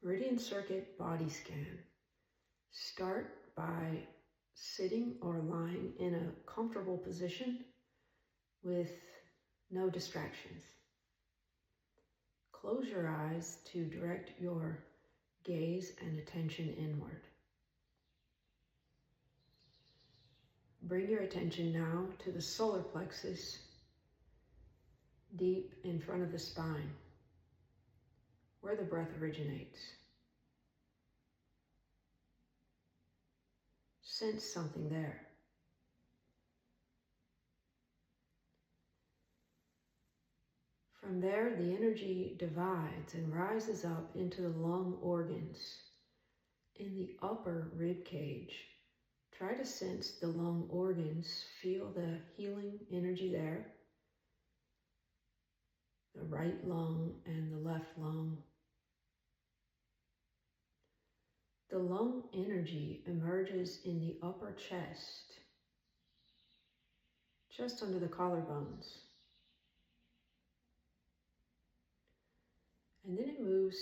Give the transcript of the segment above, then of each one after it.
Meridian circuit body scan. Start by sitting or lying in a comfortable position with no distractions. Close your eyes to direct your gaze and attention inward. Bring your attention now to the solar plexus, deep in front of the spine, where the breath originates. Sense something there. From there, the energy divides and rises up into the lung organs in the upper rib cage. Try to sense the lung organs, feel the healing energy there. The right lung and the left lung. The lung energy emerges in the upper chest, just under the collarbones. And then it moves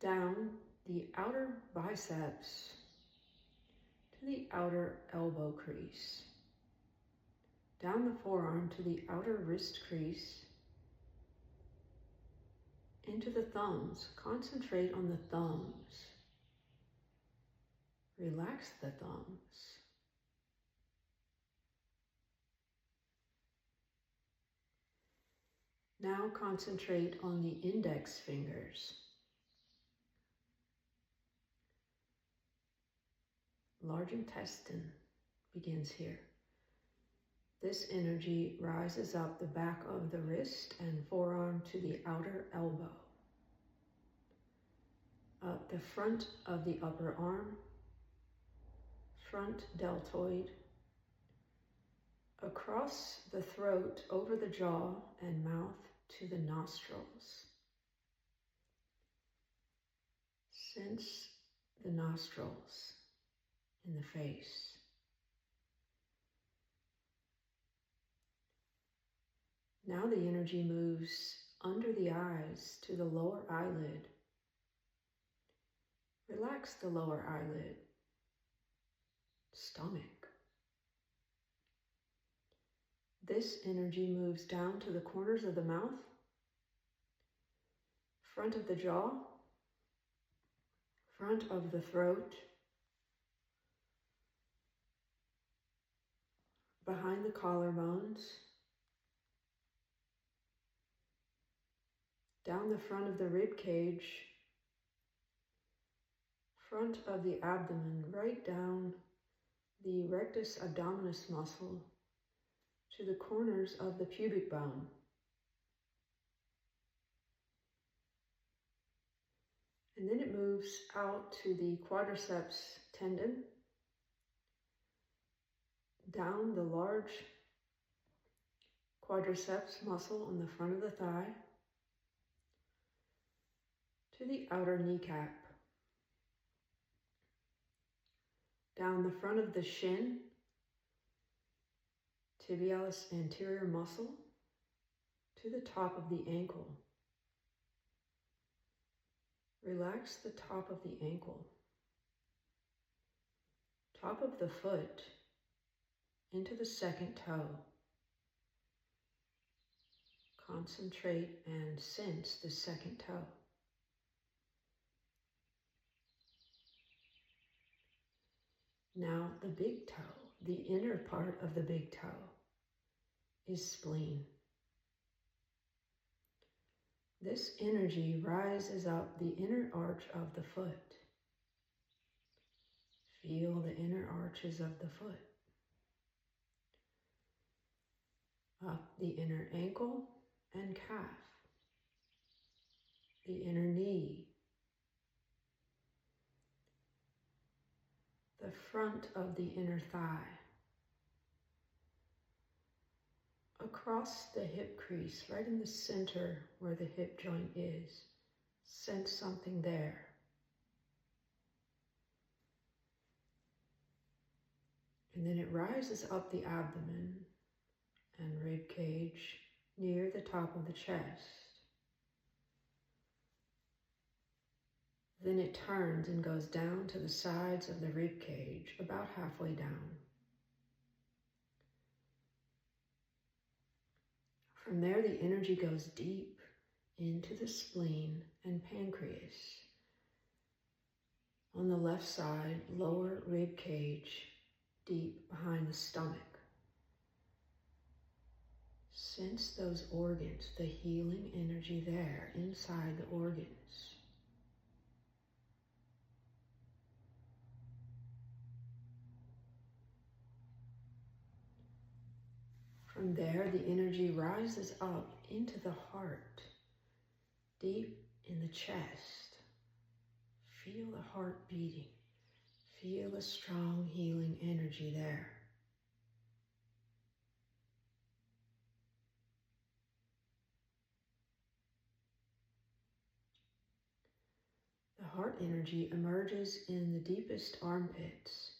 down the outer biceps to the outer elbow crease, down the forearm to the outer wrist crease, into the thumbs. Concentrate on the thumbs. Relax the thumbs. Now concentrate on the index fingers. Large intestine begins here. This energy rises up the back of the wrist and forearm to the outer elbow. Up the front of the upper arm, front deltoid, across the throat, over the jaw and mouth to the nostrils. Sense the nostrils in the face. Now the energy moves under the eyes to the lower eyelid. Relax the lower eyelid, stomach. This energy moves down to the corners of the mouth, front of the jaw, front of the throat, behind the collarbones, down the front of the rib cage, front of the abdomen, right down the rectus abdominis muscle to the corners of the pubic bone. And then it moves out to the quadriceps tendon, down the large quadriceps muscle on the front of the thigh, to the outer kneecap, down the front of the shin, tibialis anterior muscle, to the top of the ankle. Relax the top of the ankle. Top of the foot into the second toe. Concentrate and sense the second toe. Now the big toe, the inner part of the big toe, is spleen. This energy rises up the inner arch of the foot. Feel the inner arches of the foot. Up the inner ankle and calf. The inner knee. The front of the inner thigh. Across the hip crease, right in the center where the hip joint is. Sense something there. And then it rises up the abdomen and rib cage near the top of the chest. Then it turns and goes down to the sides of the rib cage, about halfway down. From there, the energy goes deep into the spleen and pancreas. On the left side, lower rib cage, deep behind the stomach. Sense those organs, the healing energy there inside the organs. From there, the energy rises up into the heart, deep in the chest. Feel the heart beating. Feel a strong healing energy there. The heart energy emerges in the deepest armpits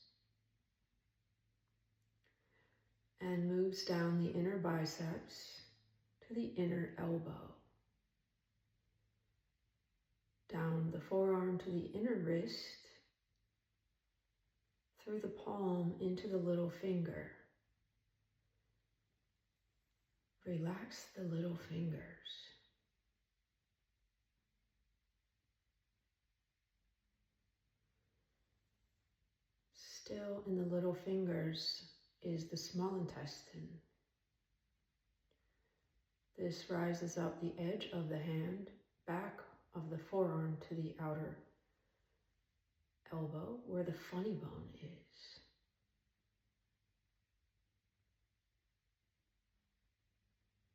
and moves down the inner biceps to the inner elbow, down the forearm to the inner wrist, through the palm into the little finger. Relax the little fingers. Still in the little fingers is the small intestine. This rises up the edge of the hand, back of the forearm to the outer elbow, where the funny bone is.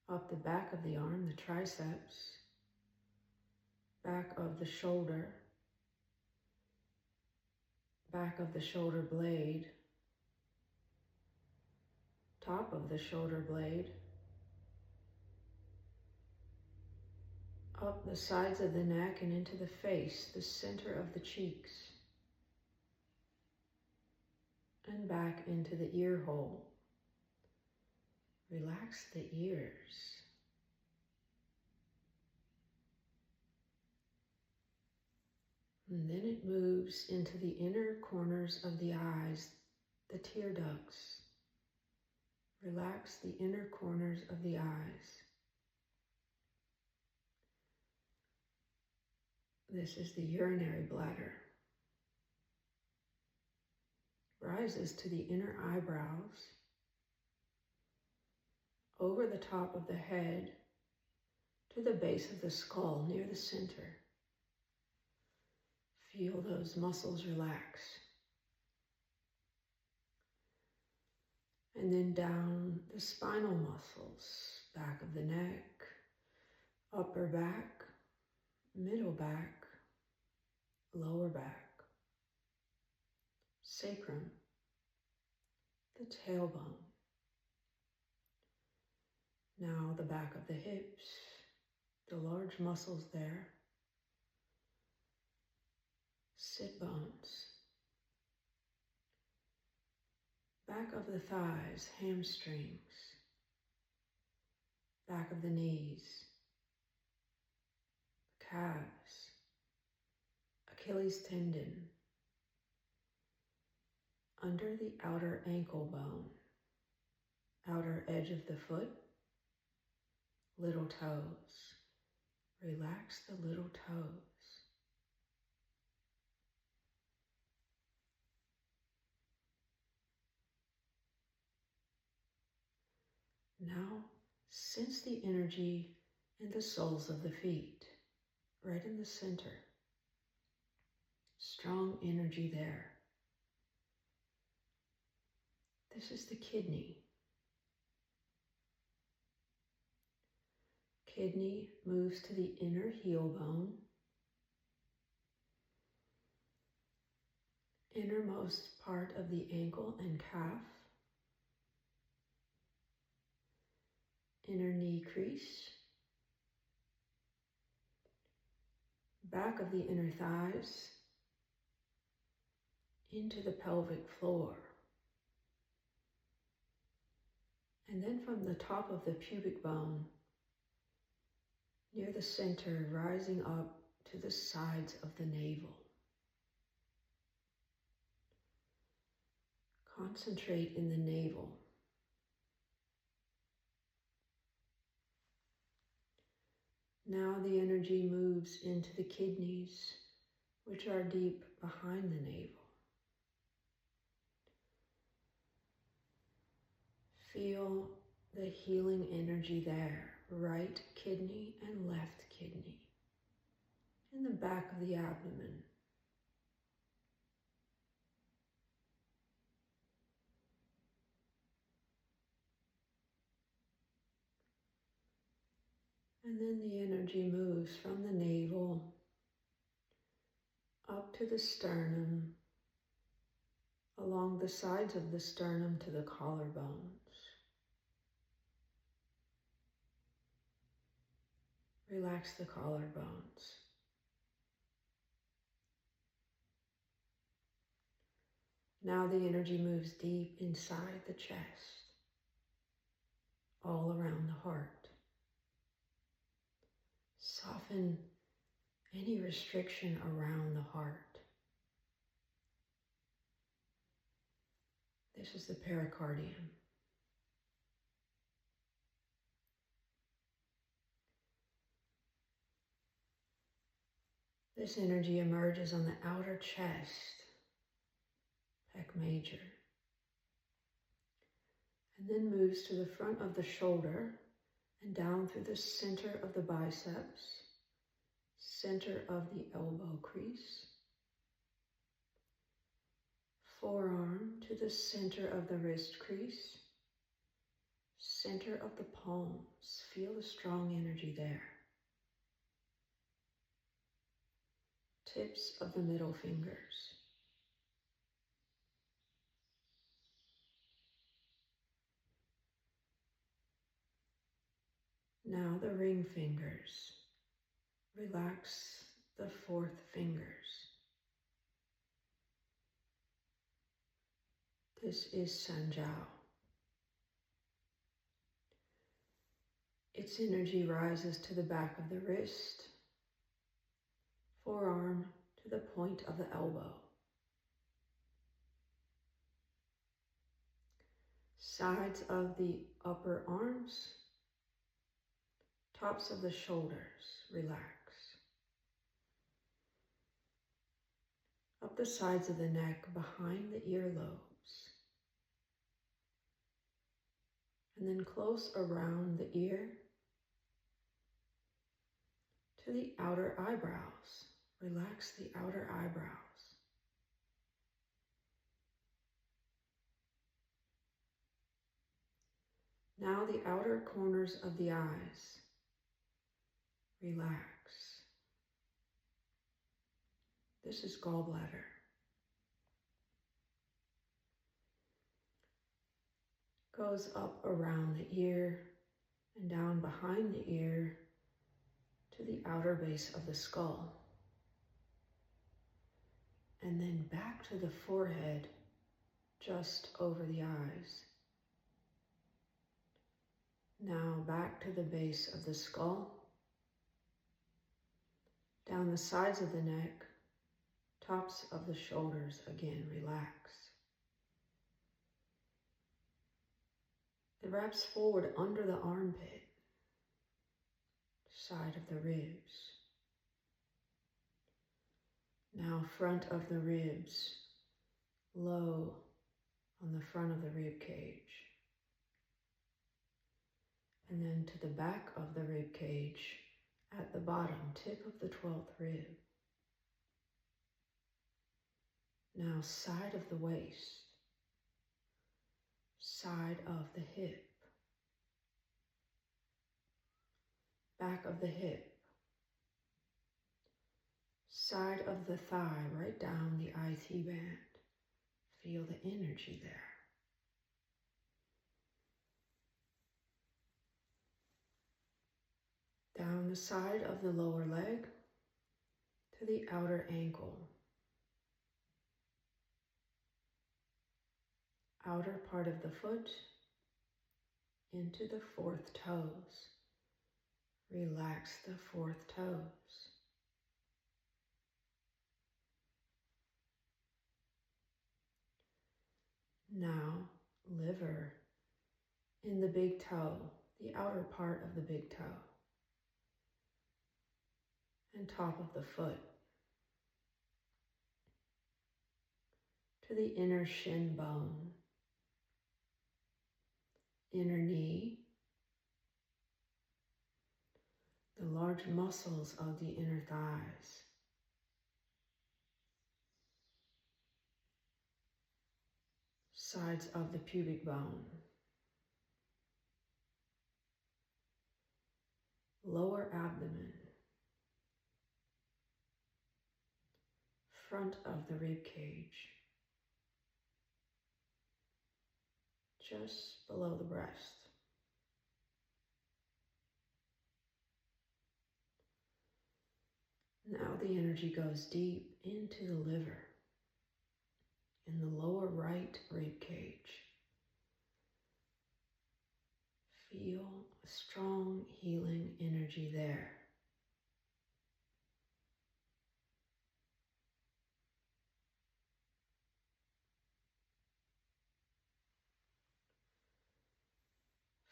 Up the back of the arm, the triceps, back of the shoulder blade, top of the shoulder blade, up the sides of the neck and into the face, the center of the cheeks, and back into the ear hole. Relax the ears. And then it moves into the inner corners of the eyes, the tear ducts. Relax the inner corners of the eyes. This is the urinary bladder. Rises to the inner eyebrows, over the top of the head, to the base of the skull, near the center. Feel those muscles relax. And then down the spinal muscles, back of the neck, upper back, middle back, lower back, sacrum, the tailbone. Now the back of the hips, the large muscles there, sit bones, back of the thighs, hamstrings, back of the knees, calves, Achilles tendon, under the outer ankle bone, outer edge of the foot, little toes. Relax the little toes. Now, sense the energy in the soles of the feet, right in the center. Strong energy there. This is the kidney. Kidney moves to the inner heel bone, innermost part of the ankle and calf, inner knee crease, back of the inner thighs, into the pelvic floor. And then from the top of the pubic bone, near the center, rising up to the sides of the navel. Concentrate in the navel. Now the energy moves into the kidneys, which are deep behind the navel. Feel the healing energy there, right kidney and left kidney, in the back of the abdomen. And then the energy moves from the navel up to the sternum, along the sides of the sternum to the collarbones. Relax the collarbones. Now the energy moves deep inside the chest, all around the heart. Soften any restriction around the heart. This is the pericardium. This energy emerges on the outer chest, pec major, and then moves to the front of the shoulder and down through the center of the biceps, center of the elbow crease, forearm to the center of the wrist crease, center of the palms. Feel the strong energy there. Tips of the middle fingers. Now the ring fingers. Relax the fourth fingers. This is Sanja. Its energy rises to the back of the wrist, forearm to the point of the elbow. Sides of the upper arms, tops of the shoulders, relax. Up the sides of the neck, behind the earlobes. And then close around the ear to the outer eyebrows. Relax the outer eyebrows. Now the outer corners of the eyes. Relax. This is gallbladder. Goes up around the ear and down behind the ear to the outer base of the skull. And then back to the forehead, just over the eyes. Now back to the base of the skull, down the sides of the neck, tops of the shoulders. Again, relax. It wraps forward under the armpit, side of the ribs. Now front of the ribs, low on the front of the rib cage. And then to the back of the rib cage, at the bottom, tip of the 12th rib. Now side of the waist, side of the hip, back of the hip, side of the thigh, right down the IT band. Feel the energy there. Down the side of the lower leg to the outer ankle. Outer part of the foot into the fourth toes. Relax the fourth toes. liver in the big toe, the outer part of the big toe, and top of the foot, to the inner shin bone, inner knee, the large muscles of the inner thighs, sides of the pubic bone, lower abdomen, front of the rib cage, just below the breast. Now the energy goes deep into the liver, in the lower right rib cage. Feel a strong healing energy there.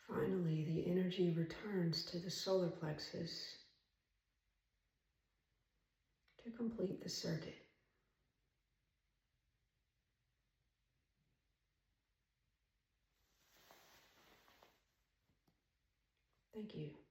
Finally, the energy returns to the solar plexus to complete the circuit. Thank you.